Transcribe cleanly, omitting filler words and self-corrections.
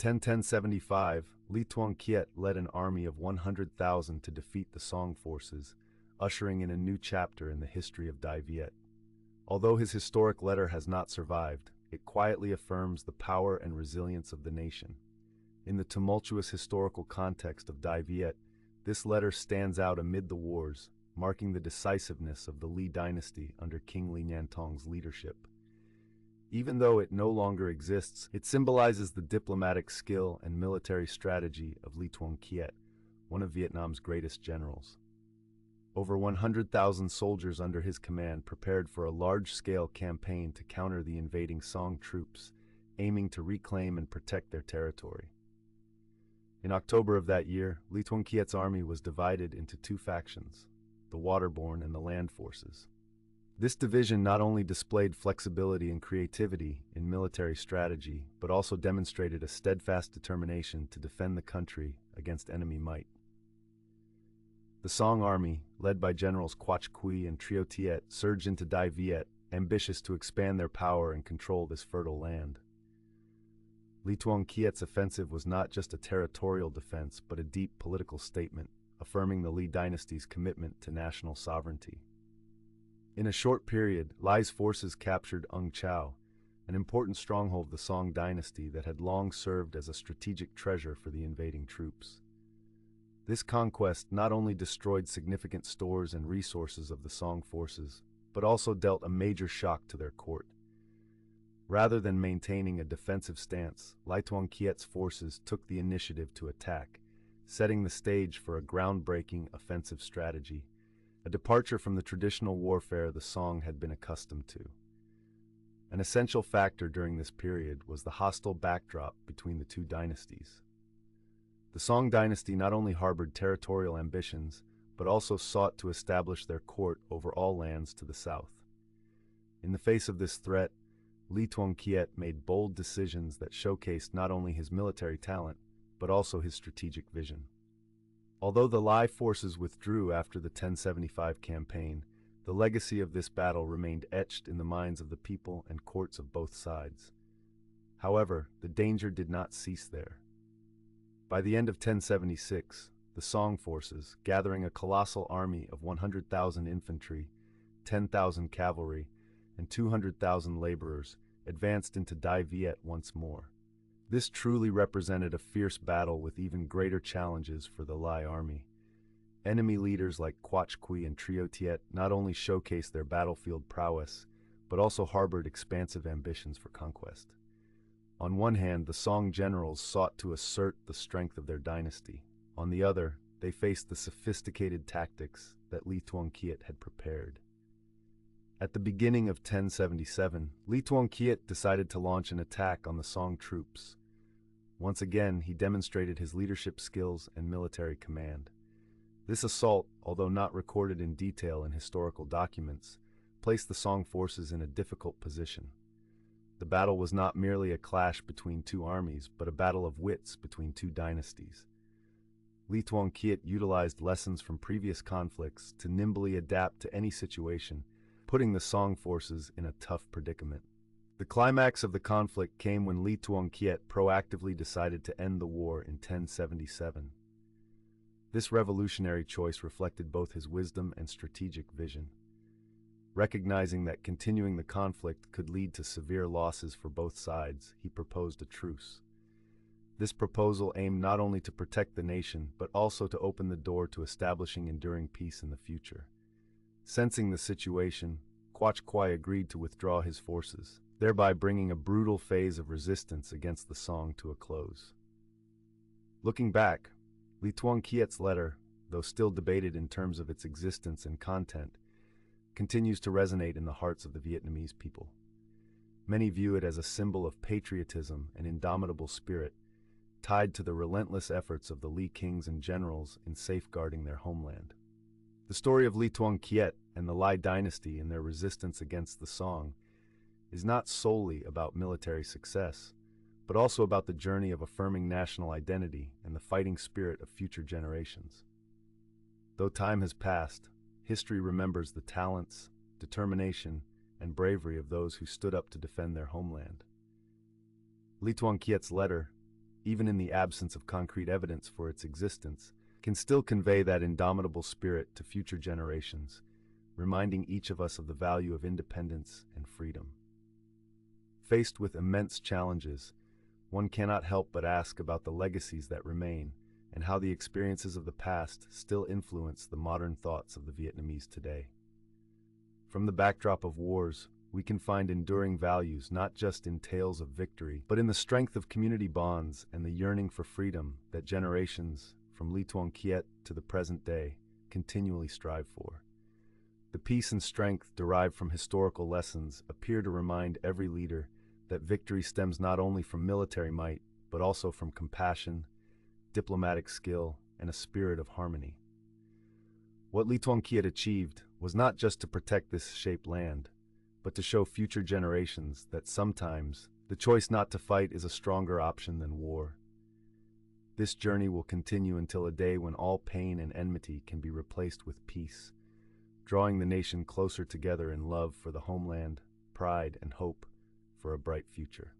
1075, Ly Thuong Kiet led an army of 100,000 to defeat the Song forces, ushering in a new chapter in the history of Dai Viet. Although his historic letter has not survived, it quietly affirms the power and resilience of the nation. In the tumultuous historical context of Dai Viet, this letter stands out amid the wars, marking the decisiveness of the Ly Dynasty under King Ly Thuong's leadership. Even though it no longer exists, it symbolizes the diplomatic skill and military strategy of Ly Thuong Kiet, one of Vietnam's greatest generals. Over 100,000 soldiers under his command prepared for a large-scale campaign to counter the invading Song troops, aiming to reclaim and protect their territory. In October of that year, Ly Thuong Kiet's army was divided into two factions, the waterborne and the land forces. This division not only displayed flexibility and creativity in military strategy, but also demonstrated a steadfast determination to defend the country against enemy might. The Song army, led by Generals Quoc Quy and Trio Tiet, surged into Dai Viet, ambitious to expand their power and control this fertile land. Ly Thuong Kiet's offensive was not just a territorial defense, but a deep political statement, affirming the Ly dynasty's commitment to national sovereignty. In a short period, Ly's forces captured Ung Chau, an important stronghold of the Song Dynasty that had long served as a strategic treasure for the invading troops. This conquest not only destroyed significant stores and resources of the Song forces, but also dealt a major shock to their court. Rather than maintaining a defensive stance, Ly Thuong Kiet's forces took the initiative to attack, setting the stage for a groundbreaking offensive strategy, a departure from the traditional warfare the Song had been accustomed to. An essential factor during this period was the hostile backdrop between the two dynasties. The Song dynasty not only harbored territorial ambitions, but also sought to establish their court over all lands to the south. In the face of this threat, Ly Thuong Kiet made bold decisions that showcased not only his military talent, but also his strategic vision. Although the Ly forces withdrew after the 1075 campaign, the legacy of this battle remained etched in the minds of the people and courts of both sides. However, the danger did not cease there. By the end of 1076, the Song forces, gathering a colossal army of 100,000 infantry, 10,000 cavalry, and 200,000 laborers, advanced into Dai Viet once more. This truly represented a fierce battle with even greater challenges for the Ly army. Enemy leaders like Quoc Quy and Trio Tiet not only showcased their battlefield prowess, but also harbored expansive ambitions for conquest. On one hand, the Song generals sought to assert the strength of their dynasty. On the other, they faced the sophisticated tactics that Ly Thuong Kiet had prepared. At the beginning of 1077, Ly Thuong Kiet decided to launch an attack on the Song troops. Once again, he demonstrated his leadership skills and military command. This assault, although not recorded in detail in historical documents, placed the Song forces in a difficult position. The battle was not merely a clash between two armies, but a battle of wits between two dynasties. Ly Thuong Kiet utilized lessons from previous conflicts to nimbly adapt to any situation, putting the Song forces in a tough predicament. The climax of the conflict came when Ly Thuong Kiet proactively decided to end the war in 1077. This revolutionary choice reflected both his wisdom and strategic vision. Recognizing that continuing the conflict could lead to severe losses for both sides, he proposed a truce. This proposal aimed not only to protect the nation, but also to open the door to establishing enduring peace in the future. Sensing the situation, Quoc Quy agreed to withdraw his forces, thereby bringing a brutal phase of resistance against the Song to a close. Looking back, Ly Thuong Kiet's letter, though still debated in terms of its existence and content, continues to resonate in the hearts of the Vietnamese people. Many view it as a symbol of patriotism and indomitable spirit, tied to the relentless efforts of the Ly kings and generals in safeguarding their homeland. The story of Ly Thuong Kiet and the Ly dynasty and their resistance against the Song is not solely about military success, but also about the journey of affirming national identity and the fighting spirit of future generations. Though time has passed, history remembers the talents, determination, and bravery of those who stood up to defend their homeland. Ly Thuong Kiet's letter, even in the absence of concrete evidence for its existence, can still convey that indomitable spirit to future generations, reminding each of us of the value of independence and freedom. Faced with immense challenges, one cannot help but ask about the legacies that remain and how the experiences of the past still influence the modern thoughts of the Vietnamese today. From the backdrop of wars, we can find enduring values not just in tales of victory, but in the strength of community bonds and the yearning for freedom that generations, from Ly Thuong Kiet to the present day, continually strive for. The peace and strength derived from historical lessons appear to remind every leader that victory stems not only from military might, but also from compassion, diplomatic skill, and a spirit of harmony. What Ly Thuong Kiet achieved was not just to protect this shaped land, but to show future generations that sometimes the choice not to fight is a stronger option than war. This journey will continue until a day when all pain and enmity can be replaced with peace, drawing the nation closer together in love for the homeland, pride, and hope for a bright future.